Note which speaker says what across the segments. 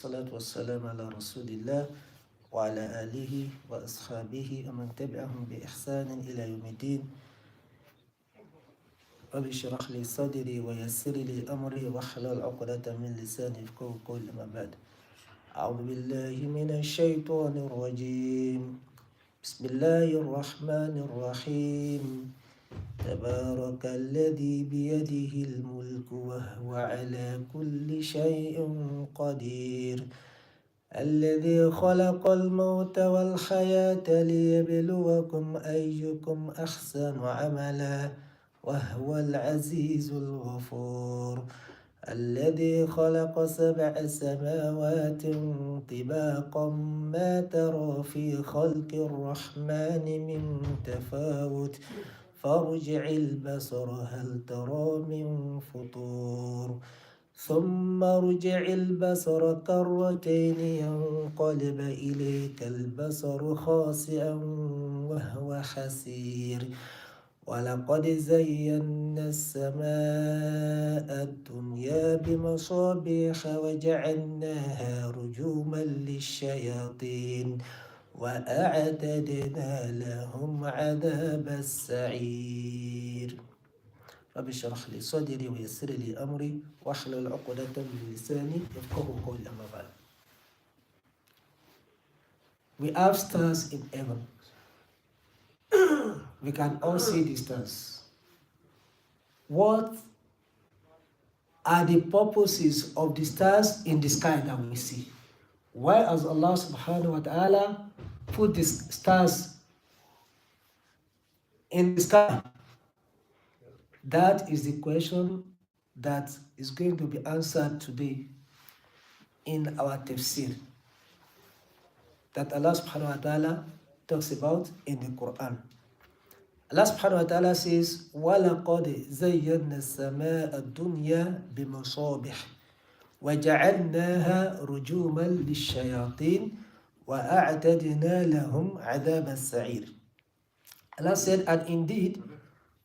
Speaker 1: والصلاة والسلام على رسول الله وعلى آله وأصحابه ومن تبعهم بإحسان إلى يوم الدين. رب اشرح لي صدري ويسر لي أمري واحلل عقدة من لساني يفقهوا قولي. ما بعد، أعوذ بالله من الشيطان الرجيم. بسم الله الرحمن الرحيم. تبارك الذي بيده الملك وهو على كل شيء قدير. الذي خلق الموت والحياة ليبلوكم أيكم أحسن عملا وهو العزيز الغفور. الذي خلق 7 سماوات طباقا ما ترى في خلق الرحمن من تفاوت فارجع البصر هل ترى من فطور ثم ارجع البصر كرتين ينقلب إليك البصر خاسئا وهو حسير. ولقد زينا السماء الدنيا بمصابيح وجعلناها رجوما للشياطين وأعتدنا لهم عذاب السعير. رب اشرح لي صدري ويسر لي أمري واحلل عقدة من لساني يفقهوا قولي. أما بعد. We have stars in heaven. We can all see the stars. What are the purposes of the stars in the sky that we see? Why has Allah subhanahu wa ta'ala put the stars in the sky? That is the question that is going to be answered today in our tafsir that Allah subhanahu wa ta'ala talks about in the Qur'an. Allah subhanahu wa ta'ala says, وَلَقَدْ زَيَّنَّا السَّمَاءَ الدُّنْيَا بِمَصَابِحِ وَجَعَلْنَاهَا رُجُومًا لِلشَّيَاطِينِ وَأَعْتَدْنَا لَهُمْ عَذَابَ السَّعِيرِ. Allah said, and indeed,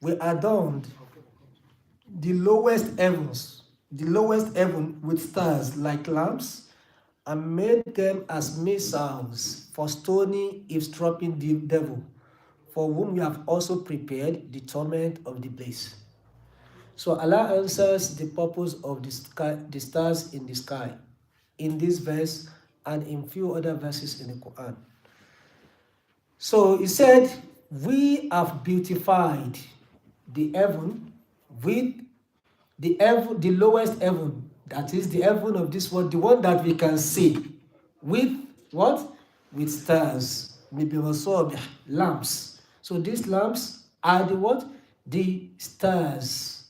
Speaker 1: we adorned the lowest heaven with stars like lamps, and made them as missiles for stoning eavesdropping the devil, for whom we have also prepared the torment of the blaze. So Allah answers the purpose of the stars in the sky in this verse and in few other verses in the Quran. So he said, we have beautified the heaven with the lowest heaven, that is the heaven of this world, the one that we can see, with what? With stars, maybe also lamps. So these lamps are the what? The stars.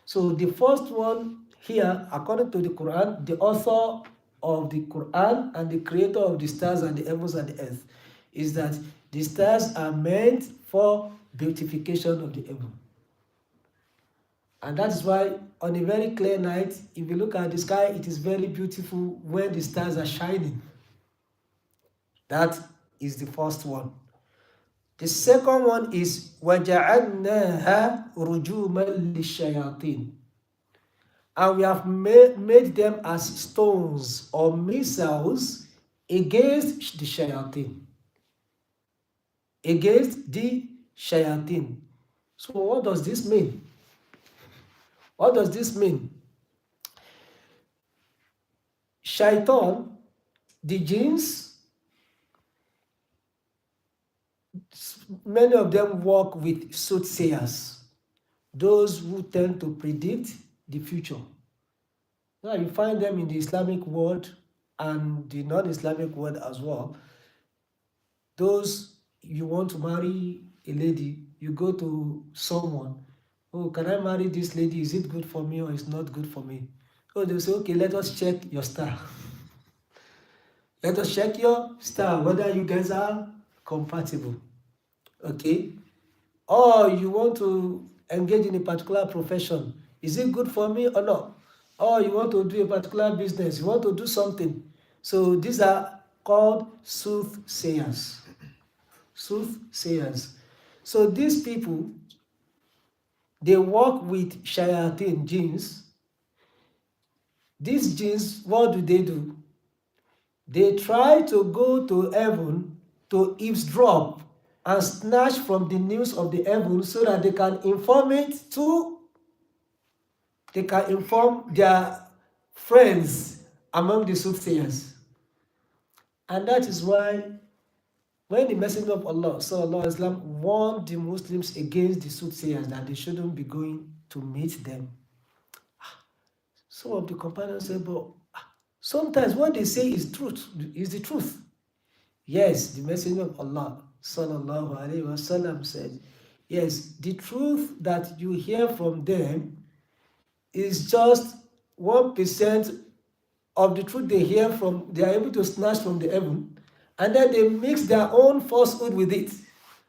Speaker 1: So the first one here, according to the Quran, the author of the Quran and the creator of the stars and the heavens and the earth, is that the stars are meant for beautification of the heaven. And that is why on a very clear night, if you look at the sky, it is very beautiful when the stars are shining. That is the first one. The second one is وَجَعَلْنَاهَا رُجُومًا لِلشَّيَاطِينِ. And we have made them as stones or missiles against the shayateen. Against the shayateen. So what does this mean? What does this mean? Shaitan, the jinns, many of them work with soothsayers, those who tend to predict the future. Now you find them in the Islamic world and the non-Islamic world as well. Those, you want to marry a lady, you go to someone, oh, can I marry this lady? Is it good for me or is not good for me? Oh, they'll say, okay, let us check your star. Let us check your star, whether you guys are compatible. Okay? Or you want to engage in a particular profession. Is it good for me or not? Or you want to do a particular business. You want to do something. So these are called soothsayers. Soothsayers. So these people, they work with shayateen, jinns. These jinns, what do? They try to go to heaven to eavesdrop and snatch from the news of the heaven so that they can inform their friends among the soothsayers. And that is why when the Messenger of Allah sallallahu alaihi wasallam warned the Muslims against the soothsayers that they shouldn't be going to meet them, some of the companions said, but sometimes what they say is the truth. Yes, the Messenger of Allah sallallahu alaihi wasallam said, yes, the truth that you hear from them is just 1% of the truth they are able to snatch from the heaven, and then they mix their own falsehood with it.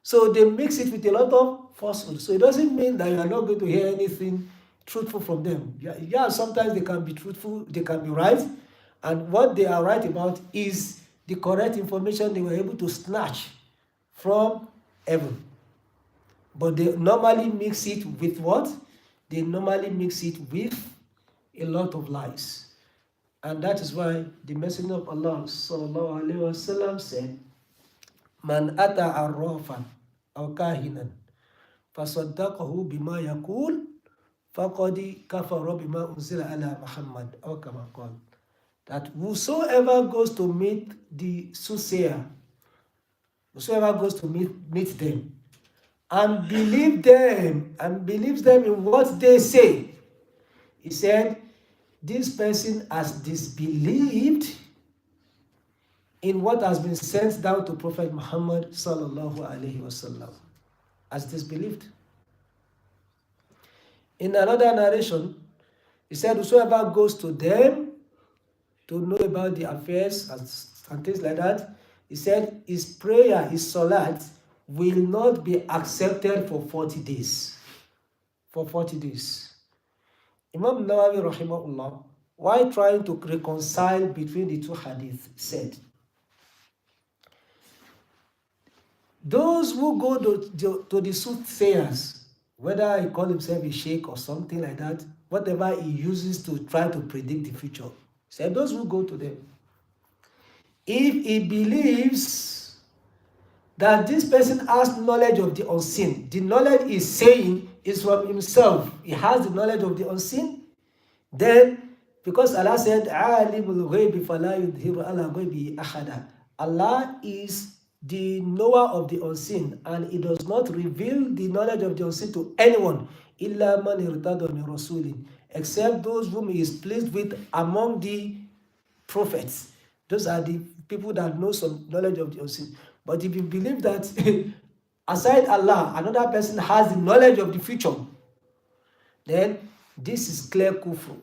Speaker 1: So they mix it with a lot of falsehood. So it doesn't mean that you are not going to hear anything truthful from them. Yeah, sometimes they can be truthful, they can be right, and what they are right about is the correct information they were able to snatch from heaven. But they normally mix it with what? They normally mix it with a lot of lies. And that is why the Messenger of Allah sallallahu alaihi wasallam said, "Man ata arrafan aw kahinan fasaddaqahu bima yaqul faqad kafara bima unzila ala Muhammad aw kama qala." That whosoever goes to meet the soothsayer, whosoever goes to meet them and believes them in what they say, he said, this person has disbelieved in what has been sent down to Prophet Muhammad sallallahu alaihi wasallam. Has disbelieved. In another narration, he said, whosoever goes to them to know about the affairs and things like that, he said his prayer, his salat, will not be accepted for 40 days. For 40 days. Imam Nawawi rahimahullah, while trying to reconcile between the two hadith, said, those who go to the soothsayers, whether he call himself a sheikh or something like that, whatever he uses to try to predict the future, said those who go to them, if he believes that this person has knowledge of the unseen, the knowledge he's saying is from himself, he has the knowledge of the unseen, then because Allah said, "Alimul ghaibi fala yudhiru ala ghaibihi ahada," Allah is the knower of the unseen, and He does not reveal the knowledge of the unseen to anyone, illa man irtada min rasulin, except those whom He is pleased with among the prophets. Those are the people that know some knowledge of the unseen. But if you believe that aside Allah, another person has the knowledge of the future, then this is clear kufr.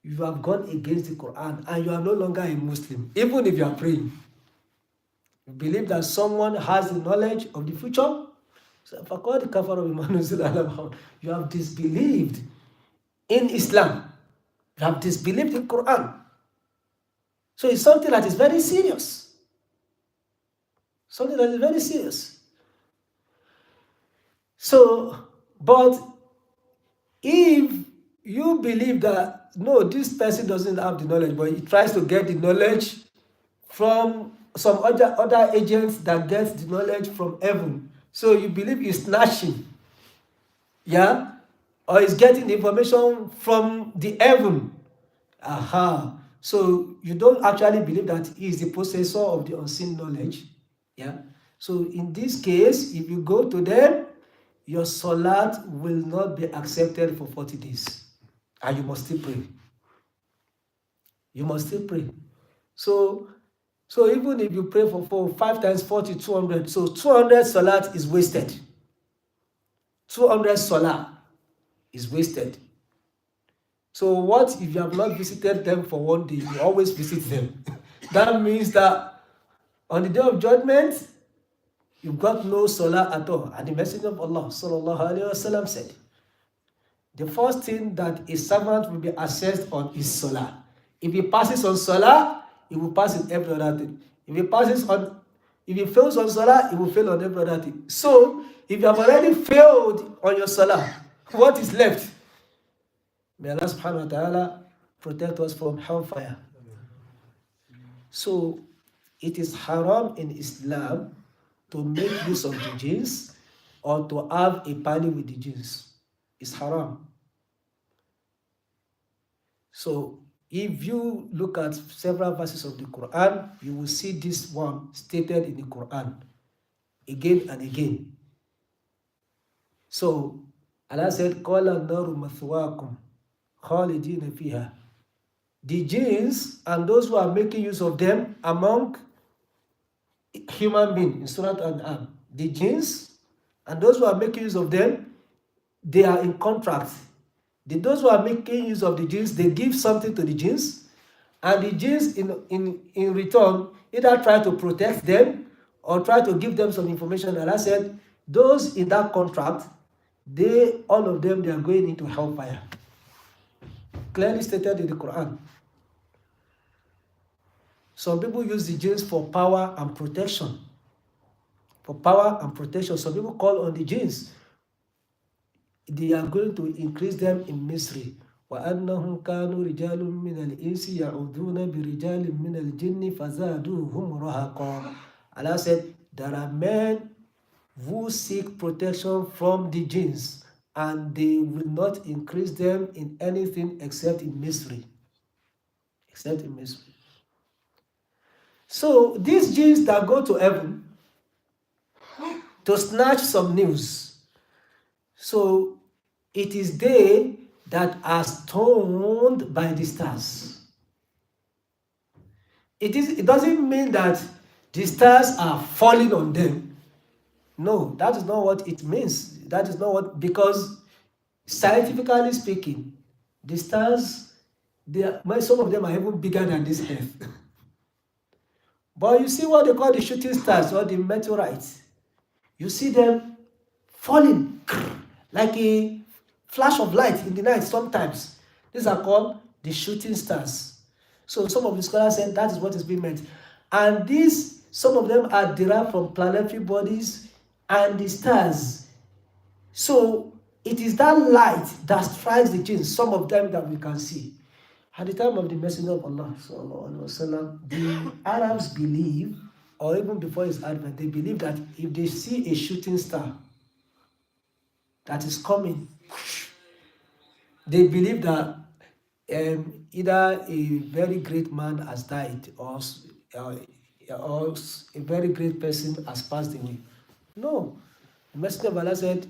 Speaker 1: You have gone against the Qur'an and you are no longer a Muslim, even if you are praying. You believe that someone has the knowledge of the future, so you have disbelieved in Islam. You have disbelieved in Qur'an. So it's something that is very serious. Something that is very serious. So, but if you believe that, no, this person doesn't have the knowledge, but he tries to get the knowledge from some other agents that get the knowledge from heaven. So you believe he's snatching, yeah? Or he's getting the information from the heaven. So you don't actually believe that he is the possessor of the unseen knowledge. Yeah. So in this case, if you go to them, your salat will not be accepted for 40 days. And you must still pray. You must still pray. So even if you pray for 5 times 40, 200, so 200 salat is wasted. 200 salat is wasted. So what if you have not visited them for one day? You always visit them. That means that on the day of judgment, you've got no salah at all. And the Messenger of Allah sallallahu alaihi wasallam said, the first thing that a servant will be assessed on is salah. If he passes on salah, he will pass in every other thing. If he fails on salah, he will fail on every other thing. So if you have already failed on your salah, what is left? May Allah subhanahu wa ta'ala protect us from hellfire. So it is haram in Islam to make use of the jinns or to have a party with the jinns. It's haram. So if you look at several verses of the Quran, you will see this one stated in the Quran again and again. So Allah said, "Qala naru mathwaakum khalidina fiha." The jinns and those who are making use of them among human beings in Surah Al-An'am, the jinns and those who are making use of them, they are in contract. Those who are making use of the jinns, they give something to the jinns, and the jinns in return either try to protect them or try to give them some information. And I said, those in that contract, all of them, they are going into hellfire. Clearly stated in the Quran. Some people use the jinns for power and protection. For power and protection, some people call on the jinns. They are going to increase them in misery. وَأَنَّهُمْ كَانُوا رِجَالٌ مِّنَ الْإِنسِ يَعُوذُونَ بِرِجَالٍ مِّنَ الْجِنِّ فَزَادُوهُمْ رَهَقًا. Allah said, there are men who seek protection from the jinns, and they will not increase them in anything except in misery. Except in misery. So these jinns that go to heaven to snatch some news, so it is they that are stoned by the stars. It doesn't mean that the stars are falling on them. No, that is not what it means. That is not what, because scientifically speaking, the stars, some of them are even bigger than this earth. But you see what they call the shooting stars or the meteorites. You see them falling like a flash of light in the night sometimes. These are called the shooting stars. So some of the scholars said that is what is being meant. And some of them are derived from planetary bodies and the stars. So it is that light that strikes the jinns, some of them that we can see. At the time of the Messenger of Allah, the Arabs believe, or even before his advent, they believe that if they see a shooting star that is coming, they believe that either a very great man has died or a very great person has passed away. No. The Messenger of Allah said,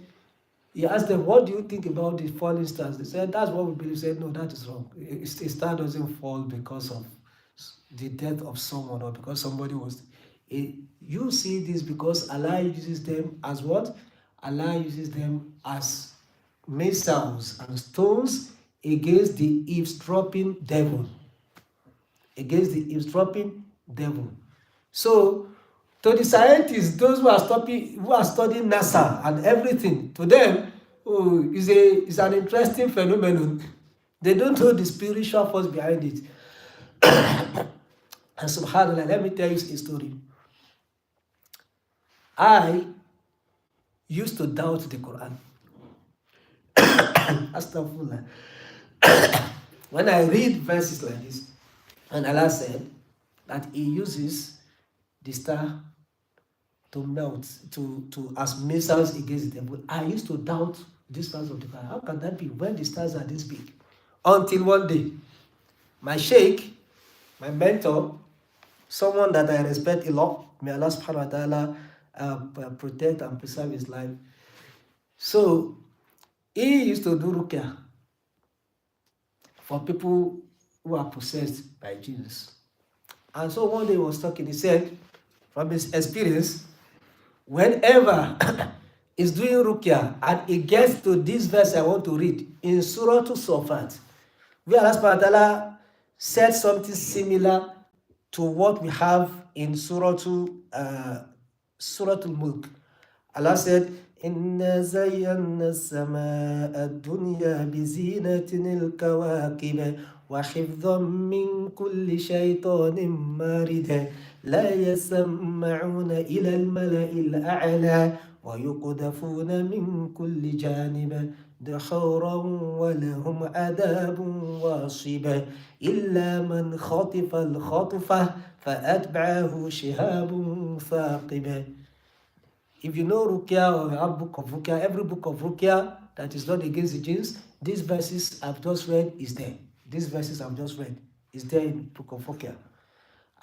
Speaker 1: he asked them, what do you think about the falling stars? They said, that's what we believe. He said, no, that is wrong. A star doesn't fall because of the death of someone or because somebody was... You see this because Allah uses them as what? Allah uses them as missiles and stones against the eavesdropping devil. Against the eavesdropping devil. So, to the scientists, those who are studying NASA and everything, to them, is an interesting phenomenon. They don't know the spiritual force behind it. And subhanAllah, let me tell you a story. I used to doubt the Quran. Astaghfirullah. When I read verses like this, and Allah said that He uses the star to melt, to as missiles against the devil, I used to doubt this part of the Quran. How can that be when the stars are this big? Until one day, my sheikh, my mentor, someone that I respect a lot, may Allah subhanahu wa ta'ala protect and preserve his life. So, he used to do ruqyah for people who are possessed by jinns. And so one day he was talking, he said, from his experience, whenever he's doing ruqyah and he gets to this verse I want to read in Surah Al-Surah, where Allah subhanahu wa ta'ala said something similar to what we have in Surah Al-Mulk. Allah said, إِنَّا زَيَّنَّا السَّمَاءَ الدُّنْيَا بِزِينَةٍ الْكَوَاكِبِ وَحِفْظًا مِّن كُلِّ شَيْطَانٍ مَارِدٍ لَا يَسَمَّعُونَ إِلَى الْمَلَإِ الْأَعْلَى وَيُقْذَفُونَ مِن كُلِّ جَانِبٍ دحورا ولهم عذاب واصب إلا من خطف الخطفة فأتبعه شهاب ثاقب. If you know Ruqya or a book of Ruqya, every book of Ruqya that is not against the jinns, these verses I've just read is there. These verses I've just read is there in the book of Ruqya.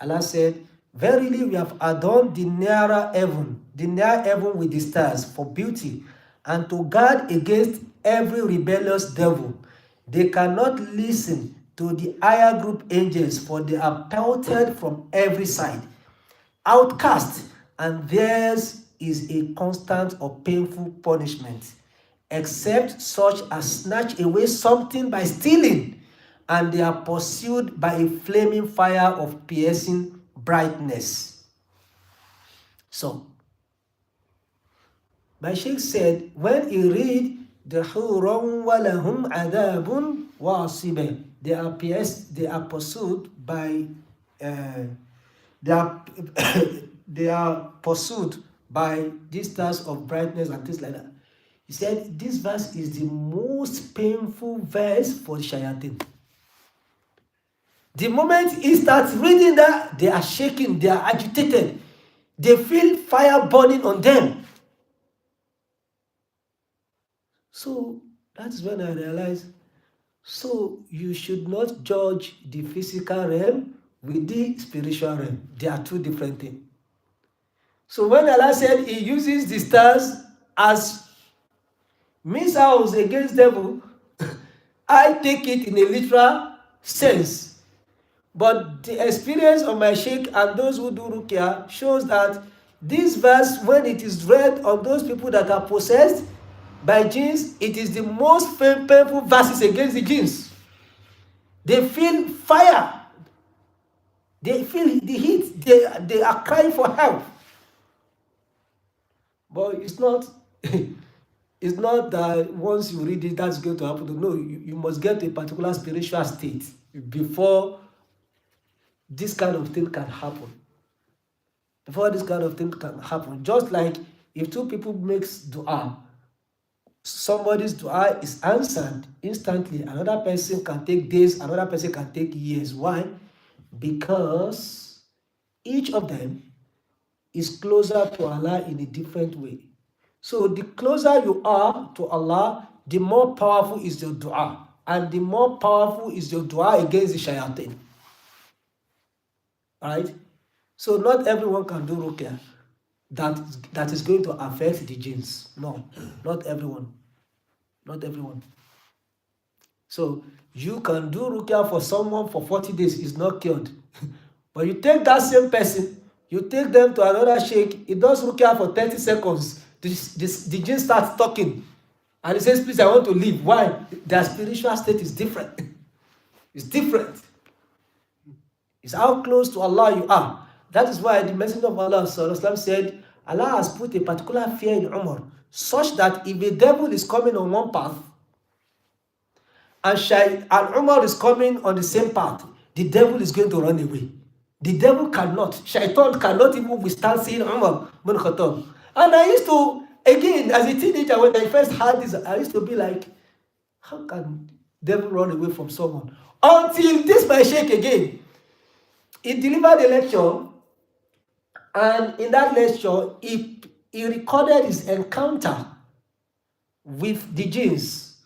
Speaker 1: Allah said, verily we have adorned the near heaven with the stars for beauty and to guard against every rebellious devil. They cannot listen to the higher group angels, for they are pelted from every side, outcast, and theirs is a constant or painful punishment, except such as snatch away something by stealing, and they are pursued by a flaming fire of piercing brightness. So, my Sheikh said, when he read the Hurum walahum adabun wasibah, they are pursued by they are pursued by these stars of brightness and things like that. He said this verse is the most painful verse for the shayateen. The moment he starts reading that, they are shaking, they are agitated, they feel fire burning on them. So that's when I realized, so you should not judge the physical realm with the spiritual realm. They are two different things. So when Allah said he uses the stars as missiles against devil, I take it in a literal sense. But the experience of my sheikh and those who do ruqya shows that this verse, when it is read on those people that are possessed by jinns, it is the most painful verses against the jinns. They feel fire. They feel the heat. They are crying for help. But it's not it's not that once you read it, that's going to happen. No, you must get to a particular spiritual state before this kind of thing can happen. Before this kind of thing can happen. Just like if two people makes dua, somebody's dua is answered instantly. Another person can take days, another person can take years. Why? Because each of them is closer to Allah in a different way. So the closer you are to Allah, the more powerful is your dua. And the more powerful is your dua against the shayateen. Alright? So not everyone can do ruqya that is going to affect the jinns. No, not everyone. Not everyone. So you can do ruqya for someone for 40 days, is not cured. But you take that same person, you take them to another sheikh, he does ruqya for 30 seconds. The jinn starts talking. And he says, please, I want to leave. Why? Their spiritual state is different. It's different. It's how close to Allah you are. That is why the Messenger of Allah said, Allah has put a particular fear in Umar, such that if a devil is coming on one path, and Umar is coming on the same path, the devil is going to run away. The devil cannot, Shaitan cannot even withstand seeing Umar bin Khattab. And I used to, again, as a teenager, when I first heard this, I used to be like, how can devil run away from someone? Until this my sheikh again. He delivered a lecture, and in that lecture, he recorded his encounter with the jinns.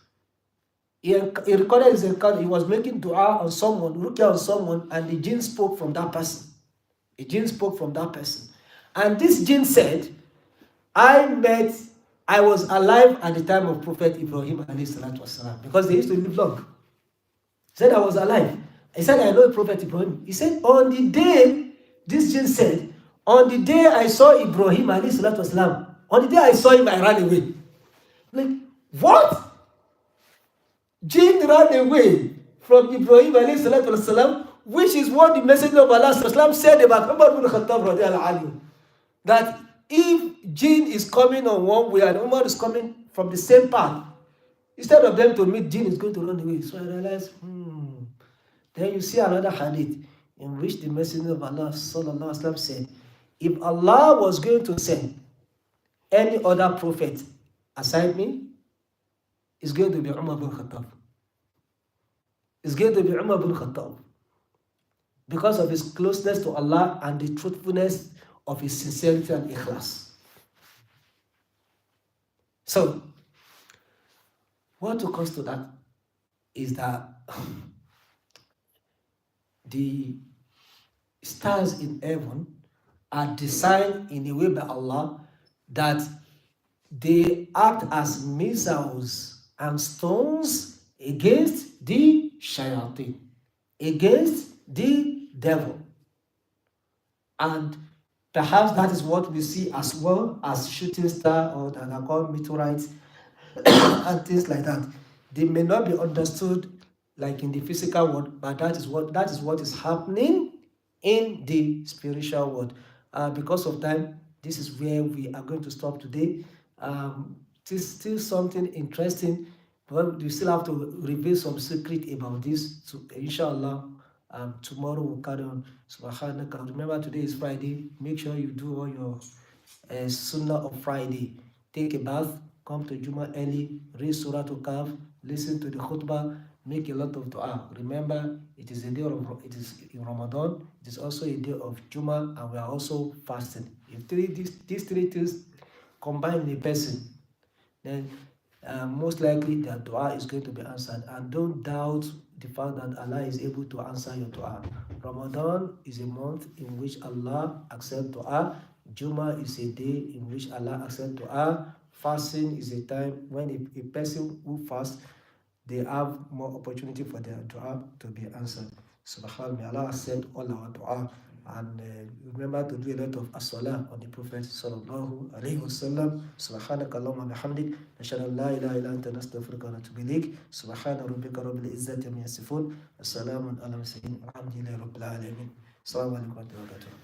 Speaker 1: He recorded his encounter. He was making dua on someone, ruqya on someone, and the jinn spoke from that person. The jinn spoke from that person. And this jinn said, I was alive at the time of Prophet Ibrahim ﷺ, because they used to live long. He said, I was alive. He said, I know Prophet Ibrahim. He said, on the day, this jinn said, on the day I saw Ibrahim ﷺ, on the day I saw him, I ran away. Like, what? Jinn ran away from Ibrahim ﷺ, which is what the Messenger of Allah ﷺ said about Umar bin Khattab, that if jinn is coming on one way and Umar is coming from the same path, instead of them to meet, jinn is going to run away. So I realized, Then you see another hadith in which the Messenger of Allah ﷺ said, if Allah was going to send any other prophet aside me, it's going to be Umar bin Khattab. It's going to be Umar bin Khattab. because of his closeness to Allah and the truthfulness of his sincerity and ikhlas. So, what to comes to that is that the stars in heaven are designed in a way by Allah that they act as missiles and stones against the shayateen, against the devil. And perhaps that is what we see as well as shooting star, or that are called meteorites and things like that. They may not be understood like in the physical world, but that is what is happening in the spiritual world. Because of time, this is where we are going to stop today. It is still something interesting, but we still have to reveal some secret about this. So, inshallah, tomorrow we'll carry on. Subhanaka. Remember, today is Friday. Make sure you do all your sunnah of Friday. Take a bath, come to Juma early, read Surah to Kaf, listen to the khutbah, make a lot of dua. Remember, it is in Ramadan. It is also a day of Juma, and we are also fasting. If these three things combine in a person, then most likely the dua is going to be answered. And don't doubt the fact that Allah is able to answer your dua. Ramadan is a month in which Allah accepts dua. Juma is a day in which Allah accepts dua. Fasting is a time when a person who fasts, they have more opportunity for their dua to be answered. Subhanallah, may Allah accept all our dua. And remember to do a lot of as-salah on the Prophet sallallahu alaihi wasallam. Subhanaka Allahumma bihamdik, nashhadu an la ilaha illa anta, nastaghfiruka wa natubu ilayk. Subhana rabbika rabbil izzati amma yasifun. Assalamun ala mursalin. Alhamdulillahi rabbil alamin. Assalamu alaikum wa rahmatullahi wa barakatuh.